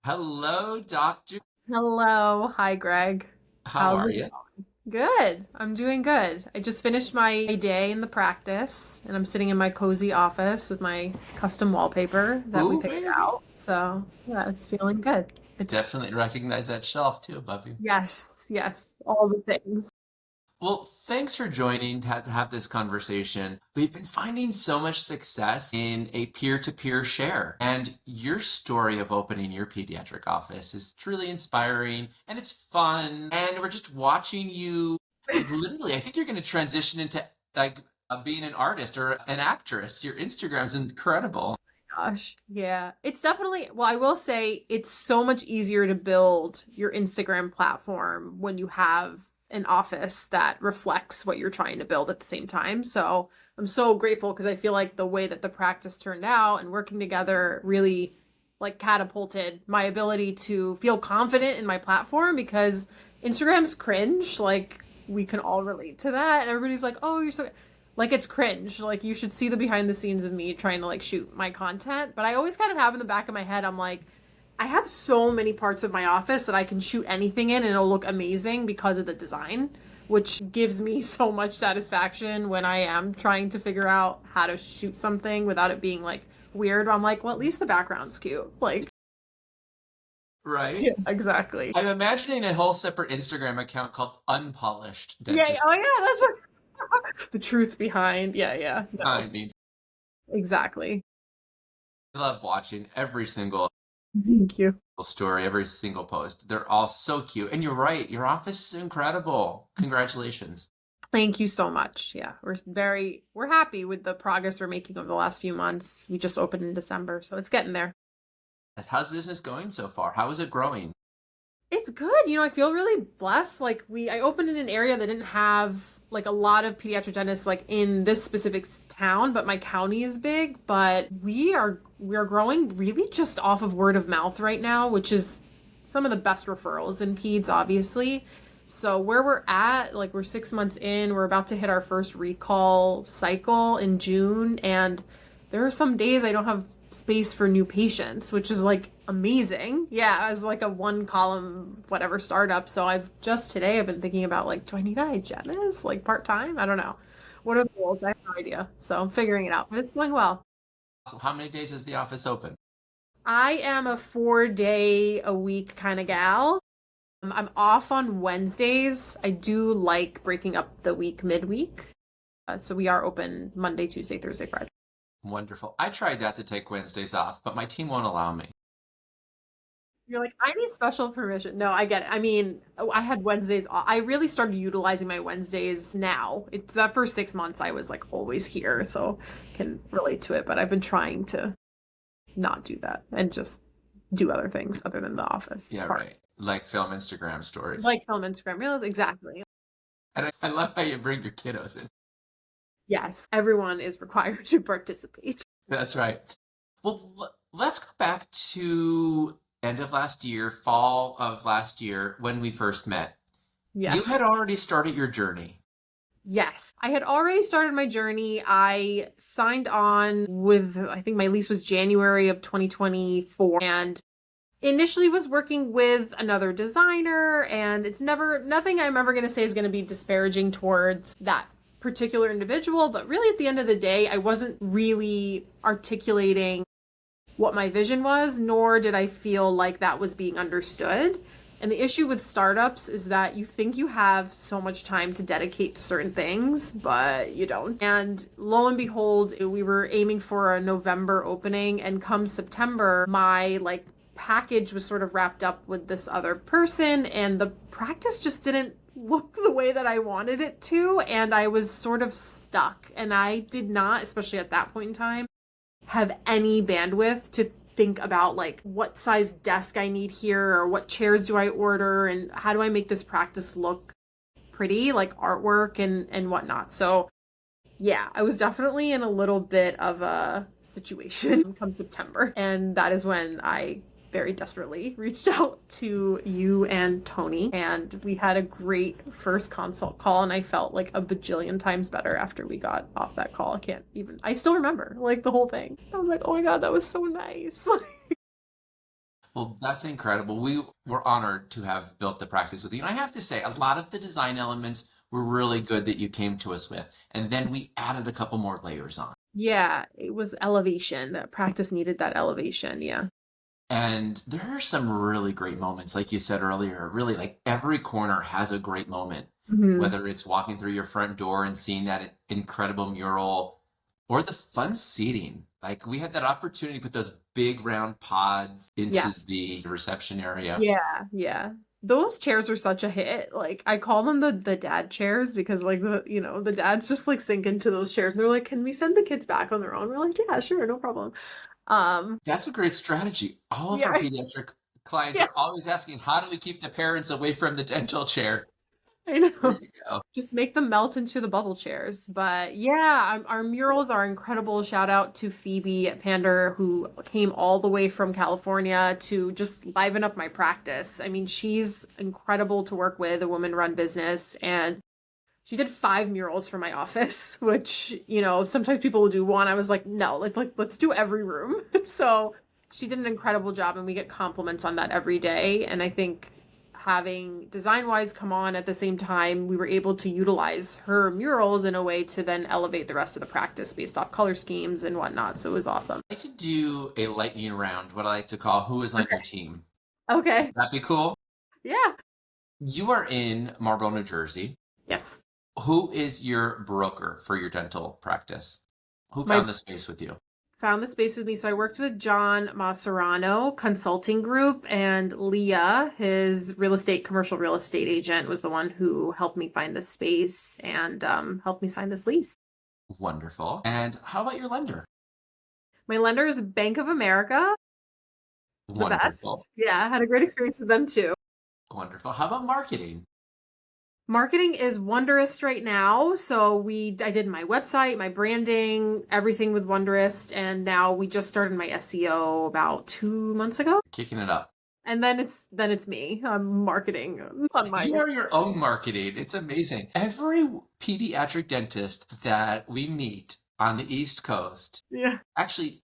Hello, doctor. Hello. Hi, Greg. How How's are it you? going? Good. I'm doing good. I just finished my day in the practice and I'm sitting in my cozy office with my custom wallpaper that we Ooh, picked baby. out. So, yeah, it's feeling good. It's Definitely recognize that shelf too above you. yes, all the things. Well, thanks for joining to have this conversation. We've been finding so much success in a peer-to-peer share, and your story of opening your pediatric office is truly inspiring and it's fun. And we're just watching you, like literally, I think you're going to transition into like being an artist or an actress. Your Instagram's incredible. Gosh, yeah. It's definitely, well, I will say it's so much easier to build your Instagram platform when you have an office that reflects what you're trying to build at the same time. So I'm so grateful because I feel like the way that the practice turned out and working together really like catapulted my ability to feel confident in my platform because Instagram's cringe. Like we can all relate to that. And everybody's like, oh, you're so like it's cringe. Like you should see the behind the scenes of me trying to like shoot my content. But I always kind of have in the back of my head, I'm like, I have so many parts of my office that I can shoot anything in and it'll look amazing because of the design, which gives me so much satisfaction when I am trying to figure out how to shoot something without it being like weird. I'm like, well, at least the background's cute. Like, Right? yeah, exactly. I'm imagining a whole separate Instagram account called Unpolished Yeah. Dentist. Oh, yeah. That's what the truth behind. Yeah. Yeah. I No, mean, exactly. I love watching every single Thank you. story, every single post. They're all so cute. And you're right, your office is incredible. Congratulations. Thank you so much. Yeah, we're happy with the progress we're making over the last few months. We just opened in December, so it's getting there. How's business going so far? How is it growing? It's good. I feel really blessed. Like I opened in an area that didn't have like a lot of pediatric dentists like in this specific town, but my county is big, but we are growing really just off of word of mouth right now, which is some of the best referrals in peds, obviously. So where we're at, like we're 6 months in, we're about to hit our first recall cycle in June, and there are some days I don't have space for new patients, which is like amazing. Yeah, as like a one column whatever startup. So I've been thinking about like, do I need a hygienist like part time? I don't know. What are the goals? I have no idea. So I'm figuring it out, but it's going well. So how many days is the office open? I am a 4 day a week kind of gal. I'm off on Wednesdays. I do like breaking up the week midweek. So we are open Monday, Tuesday, Thursday, Friday. Wonderful. I tried that to take Wednesdays off, but my team won't allow me. You're like, I need special permission. No, I get it. I mean, I had Wednesdays. I really started utilizing my Wednesdays now. It's that first 6 months I was like always here, so can relate to it. But I've been trying to not do that and just do other things other than the office. Yeah, It's hard. right. Like film Instagram stories. Like film Instagram reels, exactly. And I love how you bring your kiddos in. Yes, everyone is required to participate. That's right. Well, let's go back to end of last year, fall of last year, when we first met. You had Yes. already started your journey. Yes, I had already started my journey. I signed on with, I think my lease was January of 2024, and initially was working with another designer. And it's nothing I'm ever going to say is going to be disparaging towards that particular individual. But really, at the end of the day, I wasn't really articulating what my vision was, nor did I feel like that was being understood. And the issue with startups is that you think you have so much time to dedicate to certain things, but you don't. And lo and behold, we were aiming for a November opening, and come September, my like package was sort of wrapped up with this other person, and the practice just didn't look the way that I wanted it to, and I was sort of stuck. And I did not, especially at that point in time, have any bandwidth to think about like what size desk I need here or what chairs do I order and how do I make this practice look pretty, like artwork and whatnot. So yeah, I was definitely in a little bit of a situation come September. And that is when I very desperately reached out to you and Tony. And we had a great first consult call. And I felt like a bajillion times better after we got off that call. I still remember like the whole thing. I was like, oh my God, that was so nice. Well, that's incredible. We were honored to have built the practice with you. And I have to say, a lot of the design elements were really good that you came to us with. And then we added a couple more layers on. Yeah, it was elevation. That practice needed that elevation. Yeah. And there are some really great moments, like you said earlier, really like every corner has a great moment, Hmm. whether it's walking through your front door and seeing that incredible mural or the fun seating. Like we had that opportunity to put those big round pods into Yes. the reception area. Yeah, yeah. Those chairs are such a hit. Like I call them the dad chairs because like the dads just like sink into those chairs and they're like, "Can we send the kids back on their own?" We're like, "Yeah, sure, no problem." Um, That's a great strategy. All of our yeah, pediatric clients yeah, are always asking, how do we keep the parents away from the dental chair? I There know. you go. Just make them melt into the bubble chairs. But yeah, our murals are incredible. Shout out to Phoebe at Pander who came all the way from California to just liven up my practice. I mean, she's incredible to work with, a woman-run business, and she did 5 murals for my office, which, sometimes people will do one. I was like, no, like let's do every room. So she did an incredible job and we get compliments on that every day. And I think having Design Wise come on at the same time, we were able to utilize her murals in a way to then elevate the rest of the practice based off color schemes and whatnot. So it was awesome. I like to do a lightning round, what I like to call who is on your Okay. team. Okay. That'd be cool. Yeah. You are in Marlboro, New Jersey. Yes. Who is your broker for your dental practice? Who My found the space with you? found the space with me. So I worked with John Macerano Consulting Group, and Leah, his commercial real estate agent, was the one who helped me find the space and helped me sign this lease. Wonderful. And how about your lender? My lender is Bank of America, the Wonderful. best. Yeah, I had a great experience with them too. Wonderful. How about marketing? Marketing is Wonderist right now. So I did my website, my branding, everything with Wonderist, and now we just started my SEO about 2 months ago. Kicking it up. And then it's me. I'm marketing on my You end. are your own marketing. It's amazing. Every pediatric dentist that we meet on the East Coast, Yeah. actually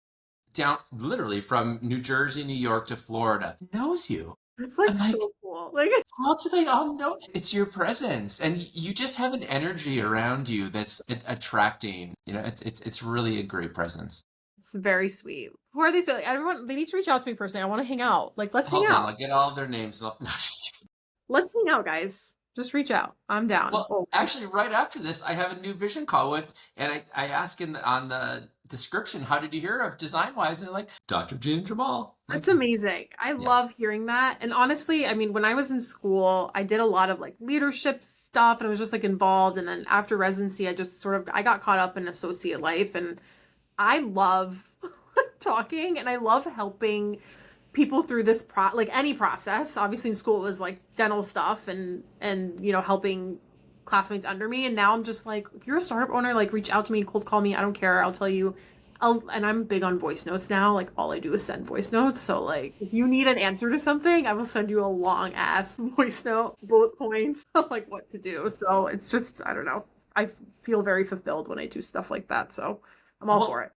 down literally from New Jersey, New York to Florida, knows you. It's like I'm like, so cool. Like how do they all know? It's your presence, and you just have an energy around you that's attracting. It's really a great presence. it's very sweet. Who are these? Like, everyone, they need to reach out to me personally. I want to hang out. Like, let's hang Hold on, out. I'll get all of their names. No, just kidding. Let's hang out, guys. Just reach out. I'm down. Well, Always. actually, right after this, I have a new vision call with, and I ask on the description, how did you hear of Design Wise? And they're like, Dr. Jean Jamal. Like, That's amazing. I yes. love hearing that. And honestly, I mean, when I was in school, I did a lot of like leadership stuff and I was just like involved. And then after residency, I got caught up in associate life and I love talking and I love helping people through this like any process. Obviously in school it was like dental stuff and helping classmates under me, and now I'm just like, if you're a startup owner, like reach out to me, cold call me, I don't care, I'll tell you. And I'm big on voice notes now. Like all I do is send voice notes. So like if you need an answer to something, I will send you a long ass voice note, bullet points of like what to do. So it's just, I don't know. I feel very fulfilled when I do stuff like that. So I'm all for Well, it.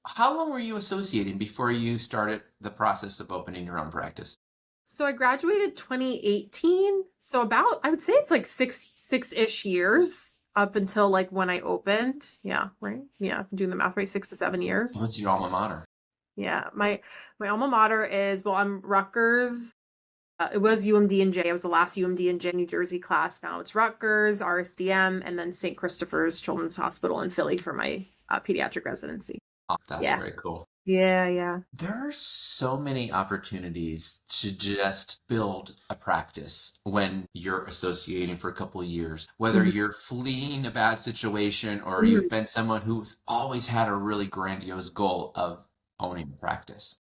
how long were you associating before you started the process of opening your own practice? So I graduated 2018. So about, I would say it's like six-ish years up until like when I opened. Yeah, right. Yeah, I'm doing the math right, 6 to 7 years. What's your alma mater? Yeah, my alma mater is, well, I'm Rutgers. It was UMD and J. I was the last UMD and J New Jersey class. Now it's Rutgers, RSDM, and then St. Christopher's Children's Hospital in Philly for my pediatric residency. Oh, that's Yeah, very cool. yeah, yeah. There are so many opportunities to just build a practice when you're associating for a couple of years, whether Mhm, you're fleeing a bad situation or mhm. you've been someone who's always had a really grandiose goal of owning a practice.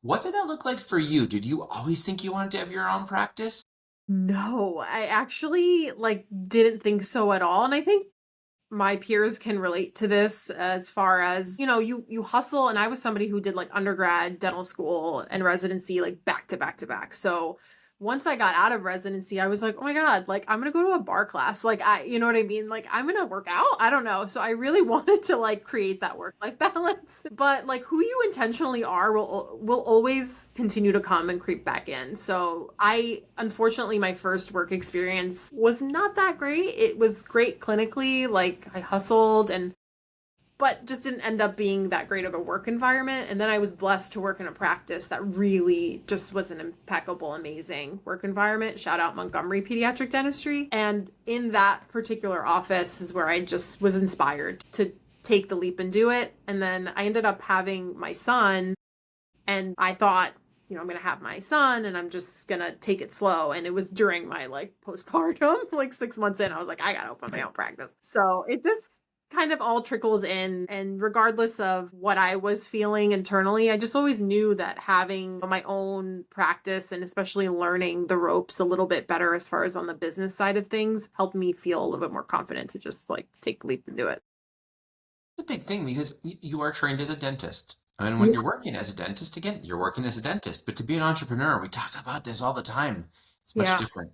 What did that look like for you? Did you always think you wanted to have your own practice? No, I actually like didn't think so at all. And I think my peers can relate to this as far as, you hustle, and I was somebody who did like undergrad, dental school and residency like back to back to back. So once I got out of residency, I was like, oh my God, like I'm gonna go to a bar class. Like you know what I mean? Like I'm gonna work out. I don't know. So I really wanted to like create that work-life balance. But like who you intentionally are will always continue to come and creep back in. So unfortunately my first work experience was not that great. It was great clinically, like I hustled but just didn't end up being that great of a work environment. And then I was blessed to work in a practice that really just was an impeccable, amazing work environment. Shout out Montgomery Pediatric Dentistry. And in that particular office is where I just was inspired to take the leap and do it. And then I ended up having my son, and I thought, I'm going to have my son and I'm just going to take it slow. And it was during my like postpartum, like 6 months in, I was like, I got to open my own practice. So it just kind of all trickles in. And regardless of what I was feeling internally, I just always knew that having my own practice and especially learning the ropes a little bit better as far as on the business side of things helped me feel a little bit more confident to just like take the leap and do it. It's a big thing because you are trained as a dentist. And when you're working as a dentist, again, you're working as a dentist. But to be an entrepreneur, we talk about this all the time. It's much different.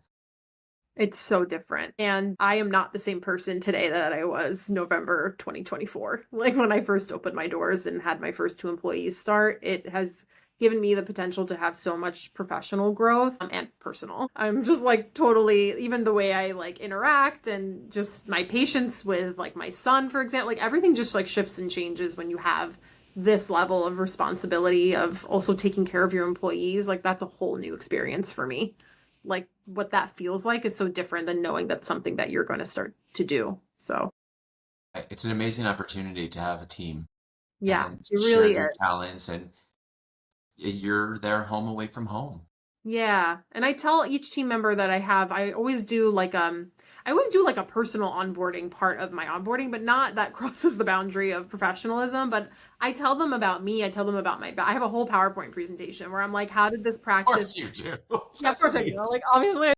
It's so different. And I am not the same person today that I was November 2024. Like when I first opened my doors and had my first 2 employees start, it has given me the potential to have so much professional growth and personal. I'm just like totally, even the way I like interact and just my patience with like my son, for example, like everything just like shifts and changes when you have this level of responsibility of also taking care of your employees. Like that's a whole new experience for me. Like what that feels like is so different than knowing that's something that you're going to start to do. So it's an amazing opportunity to have a team. Yeah, and it really share your is. talents, and you're their home away from home. Yeah. And I tell each team member that I have, I always do like a personal onboarding part of my onboarding, but not that crosses the boundary of professionalism. But I tell them about me. I tell them about I have a whole PowerPoint presentation where I'm like, how did this Of practice? course you do. Yeah, of That's course I do. amazing. Like obviously,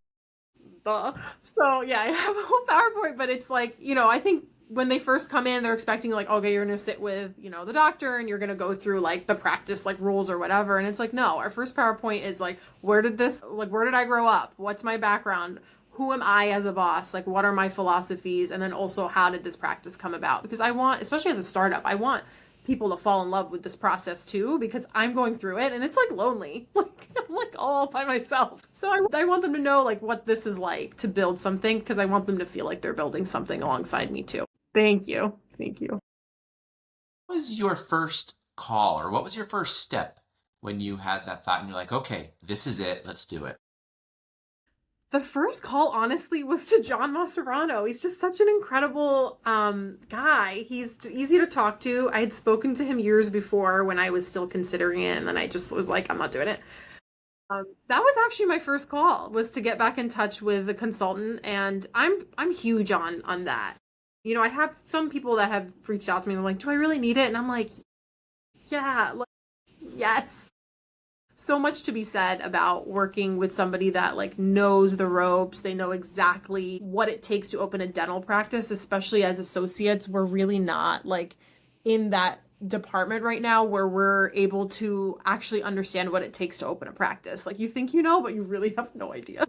duh. So yeah, I have a whole PowerPoint, but it's like, I think when they first come in, they're expecting like, okay, you're going to sit with, the doctor and you're going to go through like the practice, like rules or whatever. And it's like, no, our first PowerPoint is like, where did I grow up? What's my background? Who am I as a boss? Like, what are my philosophies? And then also, how did this practice come about? Because I want, especially as a startup, I want people to fall in love with this process too, because I'm going through it and it's like lonely. Like I'm like all by myself. So I want them to know like what this is like to build something, because I want them to feel like they're building something alongside me too. Thank you. Thank you. What was your first call, or what was your first step when you had that thought and you're like, okay, this is it, let's do it? The first call, honestly, was to John Masterano. He's just such an incredible guy. He's easy to talk to. I had spoken to him years before when I was still considering it, and then I just was like, I'm not doing it. That was actually my first call, was to get back in touch with the consultant, and I'm huge on that. I have some people that have reached out to me and they're like, do I really need it? And I'm like, yeah, like, yes. So much to be said about working with somebody that like knows the ropes. They know exactly what it takes to open a dental practice, especially as associates. We're really not like in that department right now where we're able to actually understand what it takes to open a practice. Like you think but you really have no idea.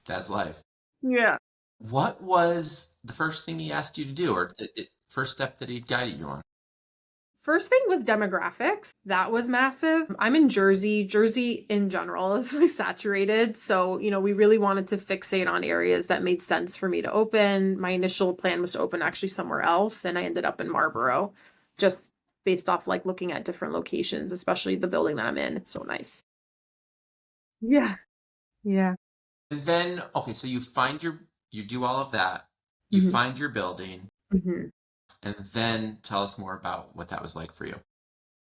That's life. Yeah. What was the first thing he asked you to do, or the first step that he guided you on? First thing was demographics. That was massive. I'm in Jersey. Jersey in general is like saturated. So, we really wanted to fixate on areas that made sense for me to open. My initial plan was to open actually somewhere else, and I ended up in Marlboro, just based off like looking at different locations, especially the building that I'm in. It's so nice. Yeah. Yeah. And then, okay, so you do all of that, you Mhm. find your building, Mhm. and then tell us more about what that was like for you.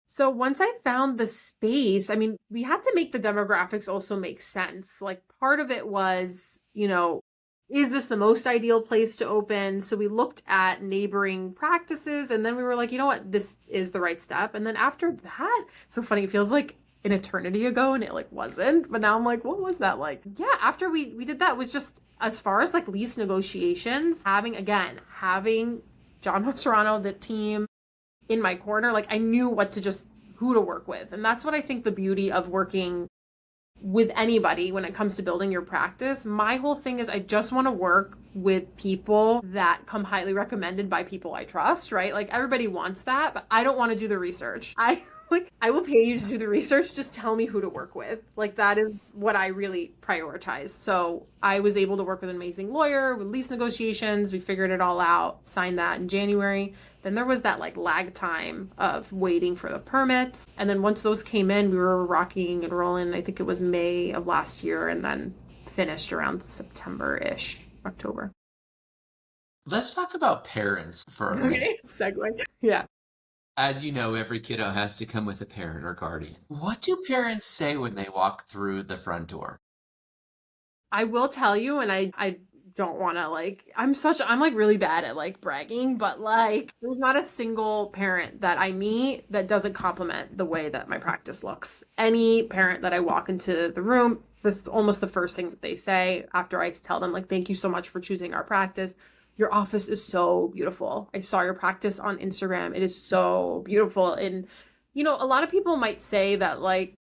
So once I found the space, I mean, we had to make the demographics also make sense. Like part of it was, is this the most ideal place to open? So we looked at neighboring practices, and then we were like, you know what, this is the right step. And then after that, so funny, it feels like an eternity ago and it like wasn't, but now I'm like, what was that like? Yeah, after we did that, was just as far as like lease negotiations, having John Serrano, the team in my corner, like I knew who to work with. And that's what I think the beauty of working with anybody when it comes to building your practice, my whole thing is I just want to work with people that come highly recommended by people I trust, right? Like everybody wants that, but I don't want to do the research. I like I will pay you to do the research, just tell me who to work with. Like that is what I really prioritize. So I was able to work with an amazing lawyer with lease negotiations. We figured it all out, signed that in January. Then there was that like lag time of waiting for the permits. And then once those came in, we were rocking and rolling. I think it was May of last year and then finished around September-ish, October. Let's talk about parents for a minute. Okay, segue. Yeah. As you know, every kiddo has to come with a parent or guardian. What do parents say when they walk through the front door? I will tell you, and I don't want to like, I'm like really bad at like bragging, but like, there's not a single parent that I meet that doesn't compliment the way that my practice looks. Any parent that I walk into the room, this is almost the first thing that they say after I tell them, like, thank you so much for choosing our practice. Your office is so beautiful. I saw your practice on Instagram. It is so beautiful. And, a lot of people might say that, like,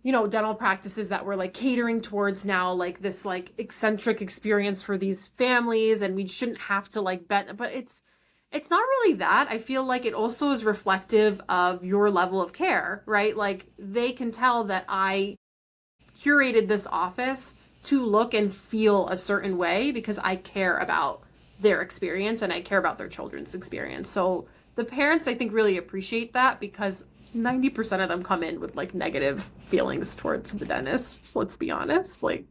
dental practices that we're like catering towards now, like this like eccentric experience for these families, and we shouldn't have to like bet, but it's not really that. I feel like it also is reflective of your level of care, right? Like they can tell that I curated this office to look and feel a certain way because I care about their experience and I care about their children's experience. So the parents, I think, really appreciate that because 90% of them come in with like negative feelings towards the dentists. Let's be honest. Like,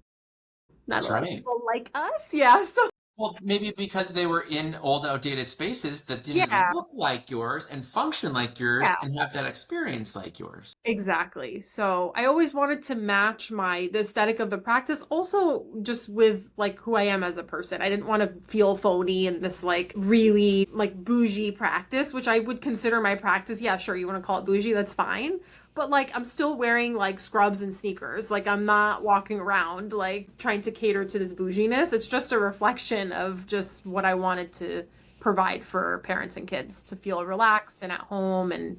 not That's a lot of right. people like us. Yeah. So, Well, maybe because they were in old, outdated spaces that didn't yeah. look like yours and function like yours Yeah. and have that experience like yours. Exactly. So I always wanted to match the aesthetic of the practice also just with like who I am as a person. I didn't want to feel phony in this like really like bougie practice, which I would consider my practice. Yeah, sure, you want to call it bougie, that's fine. But like I'm still wearing like scrubs and sneakers. Like I'm not walking around like trying to cater to this bouginess. It's just a reflection of just what I wanted to provide for parents and kids to feel relaxed and at home and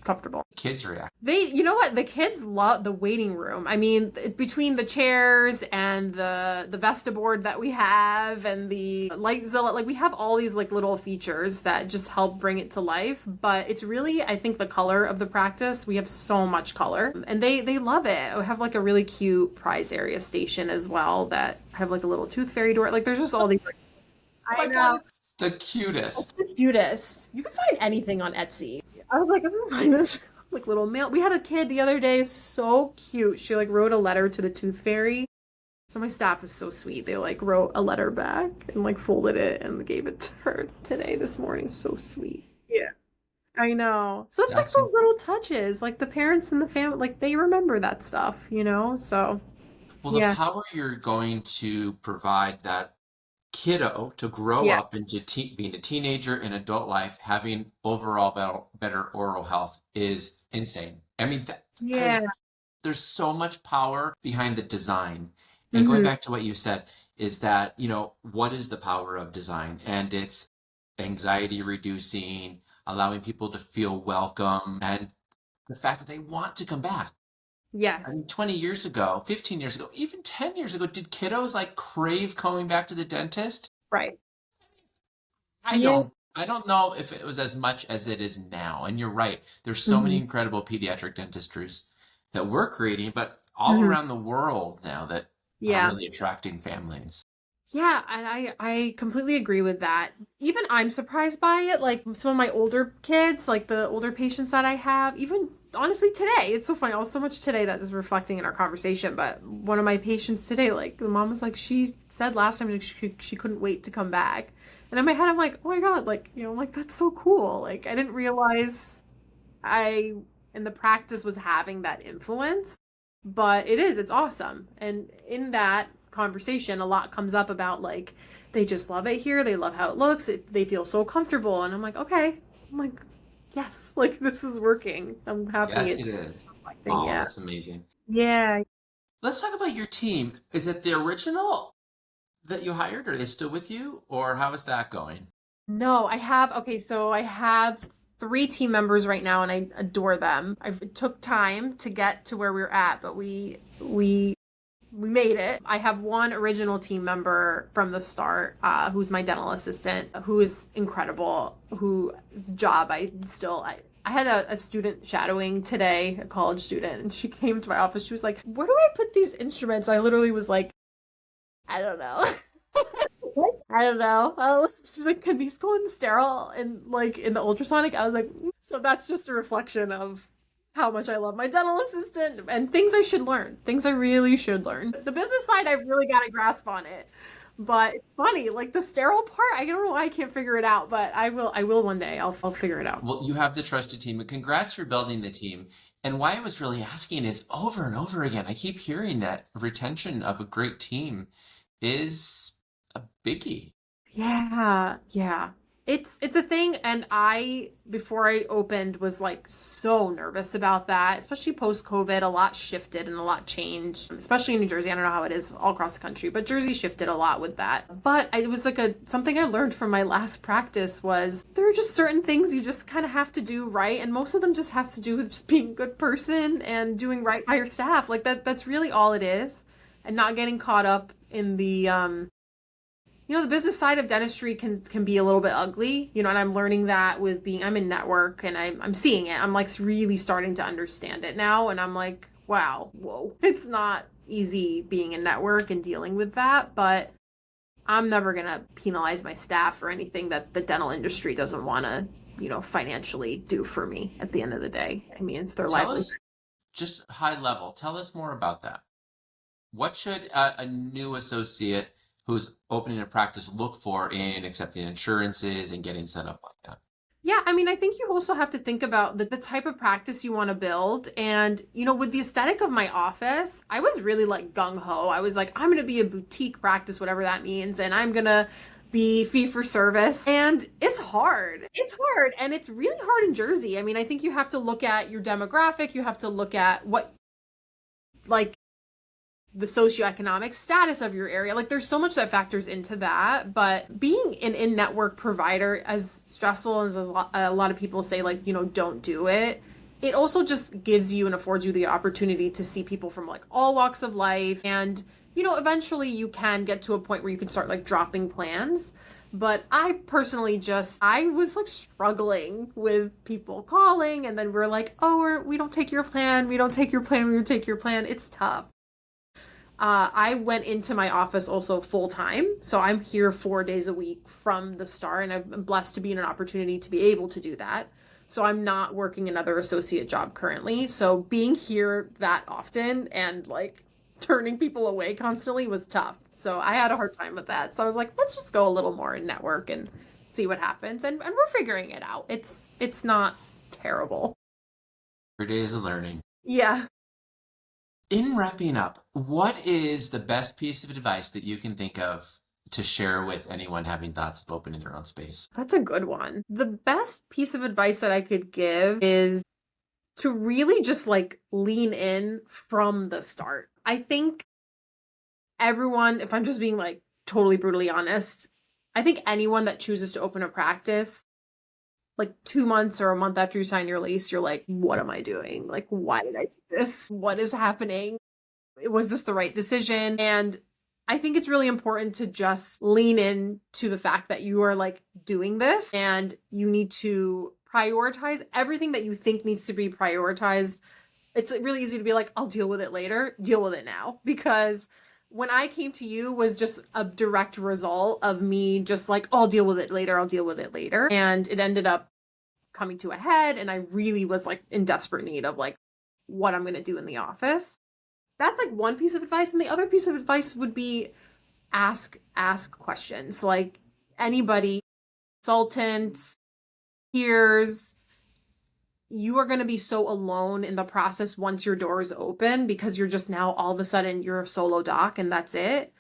comfortable. Kids react. You know what? The kids love the waiting room. I mean, between the chairs and the vestiboard that we have and the Lightzilla, like we have all these like little features that just help bring it to life. But it's really, I think, the color of the practice. We have so much color, and they love it. We have like a really cute prize area station as well that have like a little tooth fairy door. Like there's just all these like. Oh I my God, know. it's the It's cutest. the cutest. You can find anything on Etsy. I was like, I'm gonna find this like little mail. We had a kid the other day, so cute. She like wrote a letter to the tooth fairy. So my staff is so sweet. They like wrote a letter back and like folded it and gave it to her today, this morning. So sweet. Yeah. I know. So it's like That's those little touches, like the parents and the family, like they remember that stuff, So well, the yeah. power you're going to provide that kiddo to grow Yeah. up into being a teenager in adult life, having overall better oral health is insane. I mean, that Yeah. is, there's so much power behind the design. And going Hmm. back to what you said, is that, what is the power of design? And it's anxiety reducing, allowing people to feel welcome, and the fact that they want to come back. I Yes. mean, 20 years ago, 15 years ago, even 10 years ago, did kiddos like crave coming back to the dentist? Right. I Yeah. don't. I don't know if it was as much as it is now. And you're right. There's so many Hmm. incredible pediatric dentistries that we're creating, but all Hmm. around the world now that are Yeah. really attracting families. Yeah, and I completely agree with that. Even I'm surprised by it. Like some of my older kids, like the older patients that I have, even honestly today, it's so funny. So much today that is reflecting in our conversation. But one of my patients today, like the mom was like, she said last time like, she couldn't wait to come back. And in my head, I'm like, oh my God, like, like that's so cool. Like I didn't realize I in the practice was having that influence, but it's awesome. And in that conversation, a lot comes up about like they just love it here, they love how it looks, they feel so comfortable, and I'm like, okay, I'm like, yes, like this is working. I'm happy Yes, it it's is. reflecting. Oh, Yeah. that's amazing. Yeah. Let's talk about your team. Is it the original that you hired? Are they still with you? Or how is that going? No, I have, okay, so I have 3 team members right now, and I adore them. It took time to get to where we're at, but we made it. I have one original team member from the start, who's my dental assistant, who is incredible, whose job I had a student shadowing today, a college student, and she came to my office. She was like, "Where do I put these instruments?" I literally was like, "I don't know." I don't know. She's like, "Can these go in sterile and like in the ultrasonic?" I was like, so that's just a reflection of how much I love my dental assistant and things I should learn. Things I really should learn. The business side, I've really got a grasp on it. But it's funny, like the sterile part, I don't know why I can't figure it out, but I will one day. I'll figure it out. Well, you have the trusted team, and congrats for building the team. And why I was really asking is over and over again, I keep hearing that retention of a great team is a biggie. Yeah, yeah. It's a thing, and I before I opened was like so nervous about that, especially post COVID. A lot shifted and a lot changed, especially in New Jersey. I don't know how it is all across the country, but Jersey shifted a lot with that. But it was like a something I learned from my last practice was there are just certain things you just kind of have to do right, and most of them just has to do with just being a good person and doing right by your staff. Like that's really all it is, and not getting caught up in the business side of dentistry can be a little bit ugly, and I'm learning that with I'm in network, and I'm seeing it. I'm like really starting to understand it now, and I'm like, wow, whoa. It's not easy being in network and dealing with that, but I'm never going to penalize my staff for anything that the dental industry doesn't want to, financially do for me at the end of the day. I mean, it's their Tell livelihood. us, just high level, tell us more about that. What should a new associate who's opening a practice look for in accepting insurances and getting set up like that? Yeah, I mean, I think you also have to think about the type of practice you want to build. And, with the aesthetic of my office, I was really like gung ho. I was like, I'm going to be a boutique practice, whatever that means. And I'm going to be fee for service. And it's hard. It's hard. And it's really hard in Jersey. I mean, I think you have to look at your demographic. You have to look at what, like, the socioeconomic status of your area. Like there's so much that factors into that, but being an in-network provider, as stressful as a lot of people say, like, don't do it. It also just gives you and affords you the opportunity to see people from like all walks of life. And, eventually you can get to a point where you can start like dropping plans. But I personally I was like struggling with people calling, and then we're like, oh, we don't take your plan. We don't take your plan. We don't take your plan. It's tough. I went into my office also full time. So I'm here 4 days a week from the start, and I'm blessed to be in an opportunity to be able to do that. So I'm not working another associate job currently. So being here that often and like turning people away constantly was tough. So I had a hard time with that. So I was like, let's just go a little more in network and see what happens. And we're figuring it out. It's not terrible. Every day is a learning. Yeah. In wrapping up, what is the best piece of advice that you can think of to share with anyone having thoughts of opening their own space? That's a good one. The best piece of advice that I could give is to really just like lean in from the start. I think everyone, if I'm just being like totally brutally honest, I think anyone that chooses to open a practice, like 2 months or a month after you sign your lease, you're like, what am I doing? Like, why did I do this? What is happening? Was this the right decision? And I think it's really important to just lean in to the fact that you are like doing this, and you need to prioritize everything that you think needs to be prioritized. It's really easy to be like, I'll deal with it later. Deal with it now. Because when I came to you was just a direct result of me just like, oh, I'll deal with it later. I'll deal with it later. And it ended up coming to a head. And I really was like in desperate need of like what I'm going to do in the office. That's like one piece of advice. And the other piece of advice would be ask questions. Like anybody, consultants, peers, you are going to be so alone in the process once your door is open, because you're just now all of a sudden you're a solo doc and that's it.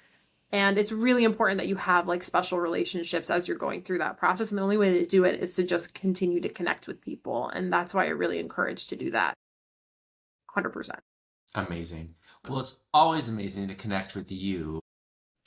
And it's really important that you have like special relationships as you're going through that process. And the only way to do it is to just continue to connect with people. And that's why I really encourage to do that. 100%. Amazing. Well, it's always amazing to connect with you.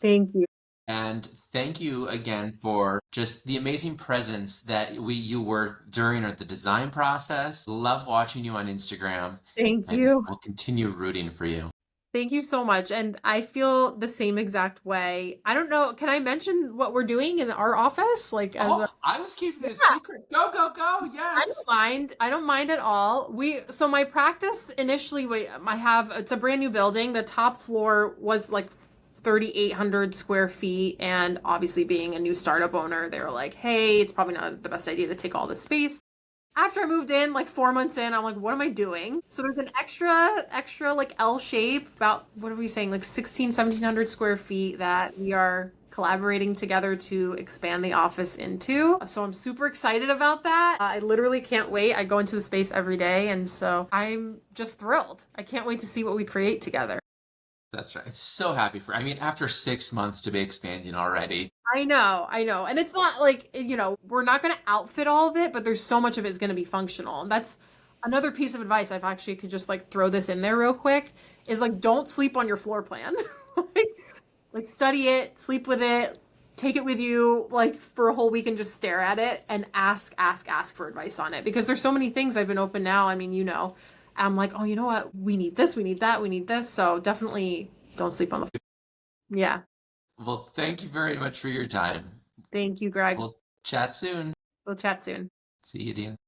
Thank you. And thank you again for just the amazing presence that you were during the design process. Love watching you on Instagram, Thank and you. we'll continue rooting for you. Thank you so much. And I feel the same exact way. I don't know, can I mention what we're doing in our office? Like as a Oh, I was keeping it a Yeah, secret. Go, go, go. I don't Yes. mind. I don't mind at all. So my practice initially, I have, it's a brand new building. The top floor was like 3,800 square feet. And obviously being a new startup owner, they were like, hey, it's probably not the best idea to take all this space. After I moved in, like 4 months in, I'm like, what am I doing? So there's an extra like L shape, about, what are we saying, like 1,700 square feet that we are collaborating together to expand the office into. So I'm super excited about that. I literally can't wait. I go into the space every day. And so I'm just thrilled. I can't wait to see what we create together. That's right. So happy for, I mean, after 6 months to be expanding already. I know, I know. And it's not like, we're not going to outfit all of it, but there's so much of it is going to be functional. And that's another piece of advice I've actually could just like throw this in there real quick is like, don't sleep on your floor plan. like, like study it, sleep with it, take it with you like for a whole week and just stare at it and ask for advice on it because there's so many things I've been open now. I mean, I'm like, oh, you know what? We need this, we need that, we need this. So definitely don't sleep on the Yeah. Well, thank you very much for your time. Thank you, Greg. We'll chat soon. We'll chat soon. See you, Dean.